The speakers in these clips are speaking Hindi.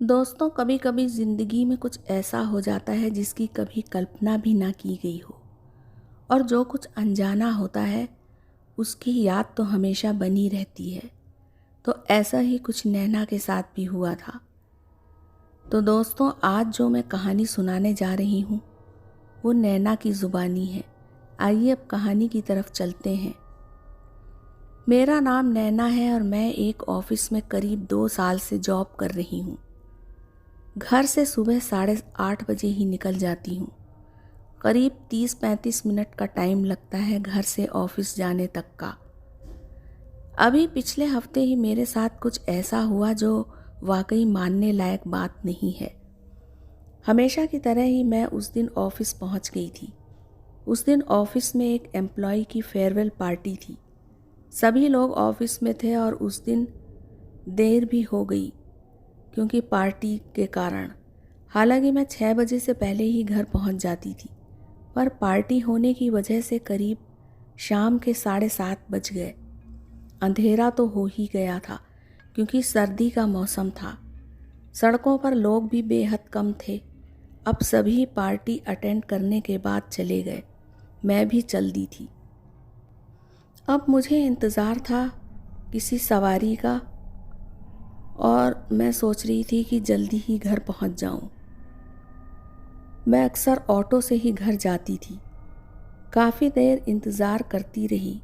दोस्तों, कभी कभी ज़िंदगी में कुछ ऐसा हो जाता है जिसकी कभी कल्पना भी ना की गई हो। और जो कुछ अनजाना होता है उसकी याद तो हमेशा बनी रहती है। तो ऐसा ही कुछ नैना के साथ भी हुआ था। तो दोस्तों, आज जो मैं कहानी सुनाने जा रही हूँ वो नैना की ज़ुबानी है। आइए अब कहानी की तरफ चलते हैं। मेरा नाम नैना है और मैं एक ऑफिस में करीब 2 साल से जॉब कर रही हूँ। घर से सुबह 8:30 बजे ही निकल जाती हूँ। करीब 30-35 मिनट का टाइम लगता है घर से ऑफिस जाने तक का। अभी पिछले हफ्ते ही मेरे साथ कुछ ऐसा हुआ जो वाकई मानने लायक बात नहीं है। हमेशा की तरह ही मैं उस दिन ऑफिस पहुंच गई थी। उस दिन ऑफिस में एक एम्प्लॉय की फेयरवेल पार्टी थी। सभी लोग ऑफिस में थे और उस दिन देर भी हो गई क्योंकि पार्टी के कारण। हालांकि मैं 6 बजे से पहले ही घर पहुंच जाती थी, पर पार्टी होने की वजह से करीब शाम के 7:30 बज गए। अंधेरा तो हो ही गया था क्योंकि सर्दी का मौसम था। सड़कों पर लोग भी बेहद कम थे। अब सभी पार्टी अटेंड करने के बाद चले गए। मैं भी चल दी थी। अब मुझे इंतज़ार था किसी सवारी का और मैं सोच रही थी कि जल्दी ही घर पहुंच जाऊं। मैं अक्सर ऑटो से ही घर जाती थी। काफ़ी देर इंतज़ार करती रही।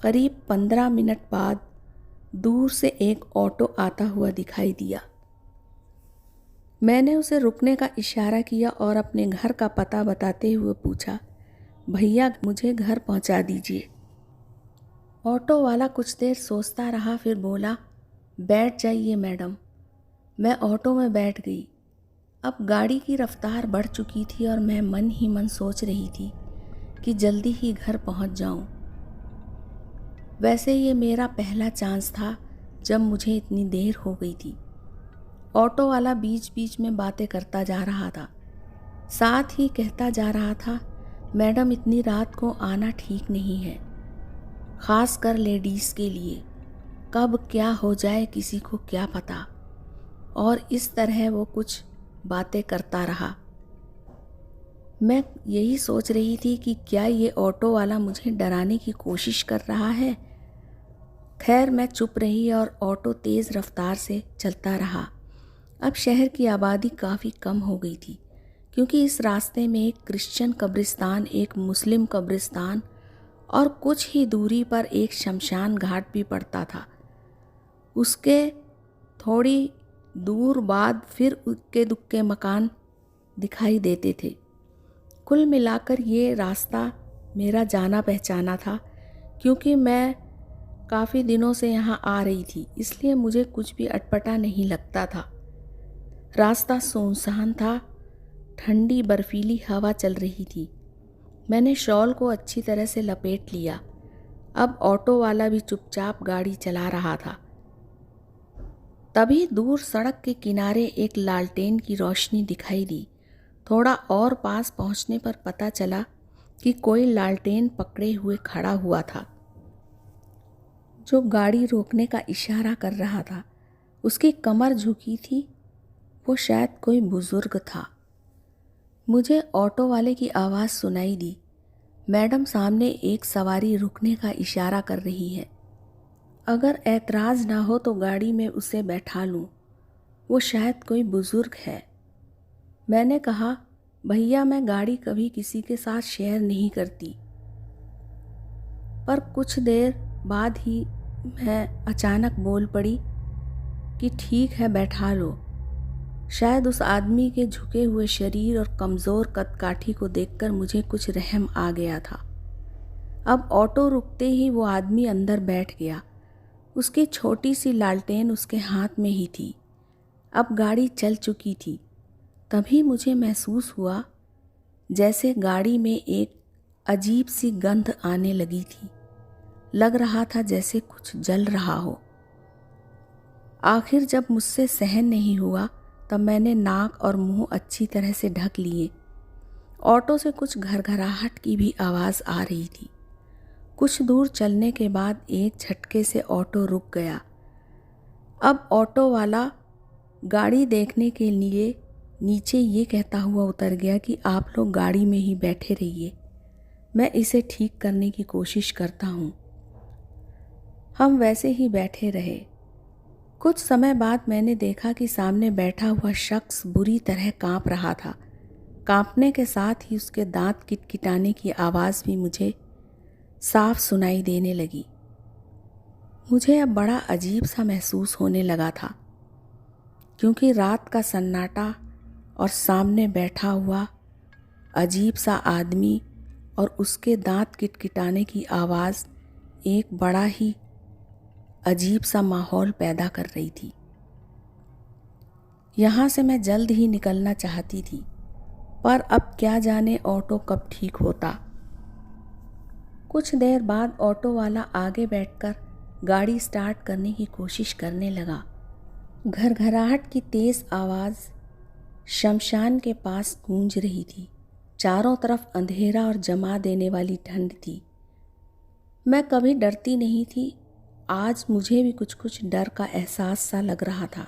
करीब 15 मिनट बाद दूर से एक ऑटो आता हुआ दिखाई दिया। मैंने उसे रुकने का इशारा किया और अपने घर का पता बताते हुए पूछा, भैया मुझे घर पहुंचा दीजिए। ऑटो वाला कुछ देर सोचता रहा, फिर बोला, बैठ जाइए मैडम। मैं ऑटो में बैठ गई। अब गाड़ी की रफ्तार बढ़ चुकी थी और मैं मन ही मन सोच रही थी कि जल्दी ही घर पहुंच जाऊं। वैसे ये मेरा पहला चांस था जब मुझे इतनी देर हो गई थी। ऑटो वाला बीच बीच में बातें करता जा रहा था। साथ ही कहता जा रहा था, मैडम इतनी रात को आना ठीक नहीं है, ख़ास कर लेडीज़ के लिए। कब क्या हो जाए किसी को क्या पता। और इस तरह वो कुछ बातें करता रहा। मैं यही सोच रही थी कि क्या ये ऑटो वाला मुझे डराने की कोशिश कर रहा है। खैर मैं चुप रही और ऑटो तेज़ रफ्तार से चलता रहा। अब शहर की आबादी काफ़ी कम हो गई थी क्योंकि इस रास्ते में एक क्रिश्चियन कब्रिस्तान, एक मुस्लिम कब्रिस्तान और कुछ ही दूरी पर एक शमशान घाट भी पड़ता था। उसके थोड़ी दूर बाद फिर इक्के दुक्के मकान दिखाई देते थे। कुल मिलाकर ये रास्ता मेरा जाना पहचाना था क्योंकि मैं काफ़ी दिनों से यहाँ आ रही थी, इसलिए मुझे कुछ भी अटपटा नहीं लगता था। रास्ता सुनसान था। ठंडी बर्फीली हवा चल रही थी। मैंने शॉल को अच्छी तरह से लपेट लिया। अब ऑटो वाला भी चुपचाप गाड़ी चला रहा था। तभी दूर सड़क के किनारे एक लालटेन की रोशनी दिखाई दी। थोड़ा और पास पहुंचने पर पता चला कि कोई लालटेन पकड़े हुए खड़ा हुआ था। जो गाड़ी रोकने का इशारा कर रहा था उसकी कमर झुकी थी। वो शायद कोई बुजुर्ग था। मुझे ऑटो वाले की आवाज़ सुनाई दी, मैडम सामने एक सवारी रुकने का इशारा कर रही है, अगर ऐतराज़ ना हो तो गाड़ी में उसे बैठा लूँ, वो शायद कोई बुजुर्ग है। मैंने कहा, भैया मैं गाड़ी कभी किसी के साथ शेयर नहीं करती। पर कुछ देर बाद ही मैं अचानक बोल पड़ी कि ठीक है बैठा लो। शायद उस आदमी के झुके हुए शरीर और कमज़ोर कदकाठी को देखकर मुझे कुछ रहम आ गया था। अब ऑटो रुकते ही वो आदमी अंदर बैठ गया। उसकी छोटी सी लालटेन उसके हाथ में ही थी। अब गाड़ी चल चुकी थी। तभी मुझे महसूस हुआ जैसे गाड़ी में एक अजीब सी गंध आने लगी थी। लग रहा था जैसे कुछ जल रहा हो। आखिर जब मुझसे सहन नहीं हुआ तब मैंने नाक और मुंह अच्छी तरह से ढक लिए। ऑटो से कुछ घरघराहट की भी आवाज़ आ रही थी। कुछ दूर चलने के बाद एक झटके से ऑटो रुक गया। अब ऑटो वाला गाड़ी देखने के लिए नीचे ये कहता हुआ उतर गया कि आप लोग गाड़ी में ही बैठे रहिए, मैं इसे ठीक करने की कोशिश करता हूँ। हम वैसे ही बैठे रहे। कुछ समय बाद मैंने देखा कि सामने बैठा हुआ शख्स बुरी तरह काँप रहा था। काँपने के साथ ही उसके दांत किटकिटाने की आवाज़ भी मुझे साफ सुनाई देने लगी। मुझे अब बड़ा अजीब सा महसूस होने लगा था, क्योंकि रात का सन्नाटा और सामने बैठा हुआ अजीब सा आदमी और उसके दांत किटकिटाने की आवाज़ एक बड़ा ही अजीब सा माहौल पैदा कर रही थी। यहाँ से मैं जल्द ही निकलना चाहती थी, पर अब क्या जाने ऑटो कब ठीक होता। कुछ देर बाद ऑटो वाला आगे बैठकर गाड़ी स्टार्ट करने की कोशिश करने लगा। घरघराहट की तेज़ आवाज़ शमशान के पास गूंज रही थी। चारों तरफ अंधेरा और जमा देने वाली ठंड थी। मैं कभी डरती नहीं थी, आज मुझे भी कुछ कुछ डर का एहसास सा लग रहा था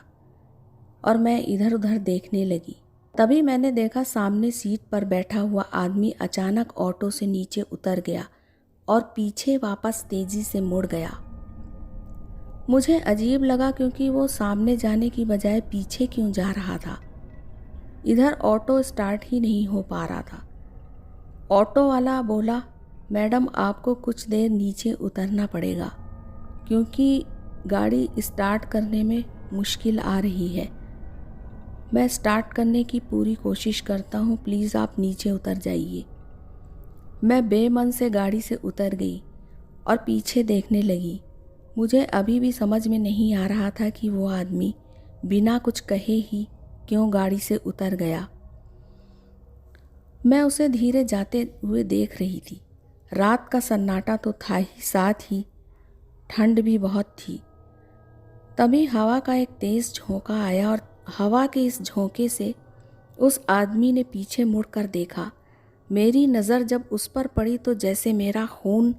और मैं इधर उधर देखने लगी। तभी मैंने देखा सामने सीट पर बैठा हुआ आदमी अचानक ऑटो से नीचे उतर गया और पीछे वापस तेजी से मुड़ गया। मुझे अजीब लगा, क्योंकि वो सामने जाने की बजाय पीछे क्यों जा रहा था। इधर ऑटो स्टार्ट ही नहीं हो पा रहा था। ऑटो वाला बोला, मैडम आपको कुछ देर नीचे उतरना पड़ेगा, क्योंकि गाड़ी स्टार्ट करने में मुश्किल आ रही है। मैं स्टार्ट करने की पूरी कोशिश करता हूँ, प्लीज़ आप नीचे उतर जाइए। मैं बेमन से गाड़ी से उतर गई और पीछे देखने लगी। मुझे अभी भी समझ में नहीं आ रहा था कि वो आदमी बिना कुछ कहे ही क्यों गाड़ी से उतर गया। मैं उसे धीरे जाते हुए देख रही थी। रात का सन्नाटा तो था ही, साथ ही ठंड भी बहुत थी। तभी हवा का एक तेज़ झोंका आया और हवा के इस झोंके से उस आदमी ने पीछे मुड़कर देखा। मेरी नज़र जब उस पर पड़ी तो जैसे मेरा खून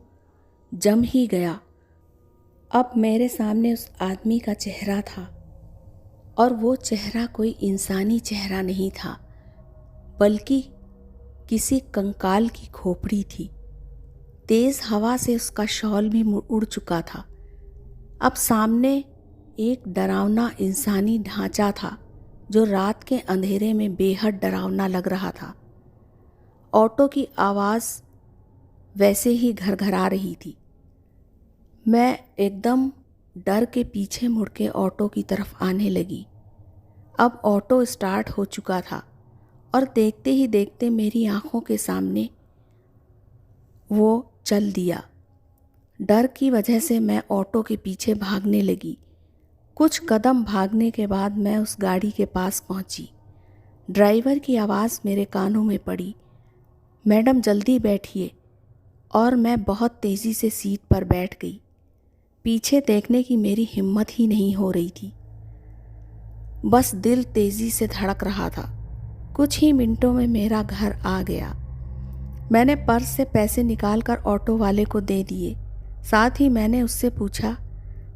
जम ही गया। अब मेरे सामने उस आदमी का चेहरा था और वो चेहरा कोई इंसानी चेहरा नहीं था, बल्कि किसी कंकाल की खोपड़ी थी। तेज़ हवा से उसका शॉल भी उड़ चुका था। अब सामने एक डरावना इंसानी ढांचा था जो रात के अंधेरे में बेहद डरावना लग रहा था। ऑटो की आवाज़ वैसे ही घरघरा रही थी। मैं एकदम डर के पीछे मुड़ के ऑटो की तरफ आने लगी। अब ऑटो स्टार्ट हो चुका था और देखते ही देखते मेरी आंखों के सामने वो चल दिया। डर की वजह से मैं ऑटो के पीछे भागने लगी। कुछ कदम भागने के बाद मैं उस गाड़ी के पास पहुंची। ड्राइवर की आवाज़ मेरे कानों में पड़ी, मैडम जल्दी बैठिए, और मैं बहुत तेज़ी से सीट पर बैठ गई। पीछे देखने की मेरी हिम्मत ही नहीं हो रही थी। बस दिल तेज़ी से धड़क रहा था। कुछ ही मिनटों में मेरा घर आ गया। मैंने पर्स से पैसे निकालकर ऑटो वाले को दे दिए। साथ ही मैंने उससे पूछा,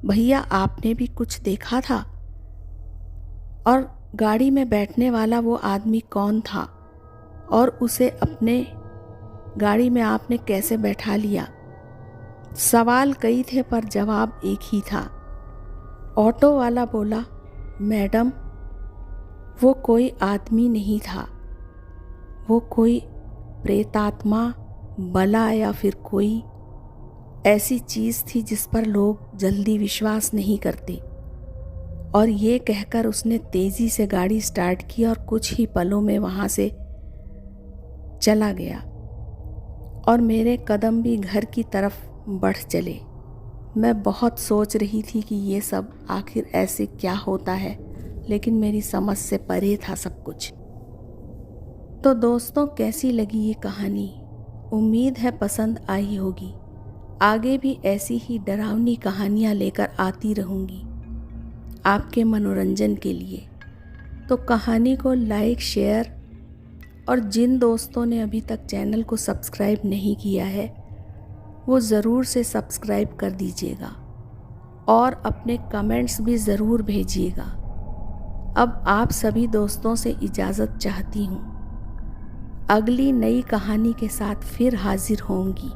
भैया आपने भी कुछ देखा था? और गाड़ी में बैठने वाला वो आदमी कौन था और उसे अपने गाड़ी में आपने कैसे बैठा लिया? सवाल कई थे पर जवाब एक ही था। ऑटो वाला बोला, मैडम वो कोई आदमी नहीं था, वो कोई प्रेतात्मा, बला या फिर कोई ऐसी चीज़ थी जिस पर लोग जल्दी विश्वास नहीं करते। और ये कहकर उसने तेज़ी से गाड़ी स्टार्ट की और कुछ ही पलों में वहाँ से चला गया और मेरे कदम भी घर की तरफ बढ़ चले। मैं बहुत सोच रही थी कि ये सब आखिर ऐसे क्या होता है, लेकिन मेरी समझ से परे था सब कुछ। तो दोस्तों, कैसी लगी ये कहानी? उम्मीद है पसंद आई होगी। आगे भी ऐसी ही डरावनी कहानियाँ लेकर आती रहूँगी आपके मनोरंजन के लिए। तो कहानी को लाइक, शेयर, और जिन दोस्तों ने अभी तक चैनल को सब्सक्राइब नहीं किया है वो ज़रूर से सब्सक्राइब कर दीजिएगा और अपने कमेंट्स भी ज़रूर भेजिएगा। अब आप सभी दोस्तों से इजाज़त चाहती हूँ। अगली नई कहानी के साथ फिर हाजिर होंगी।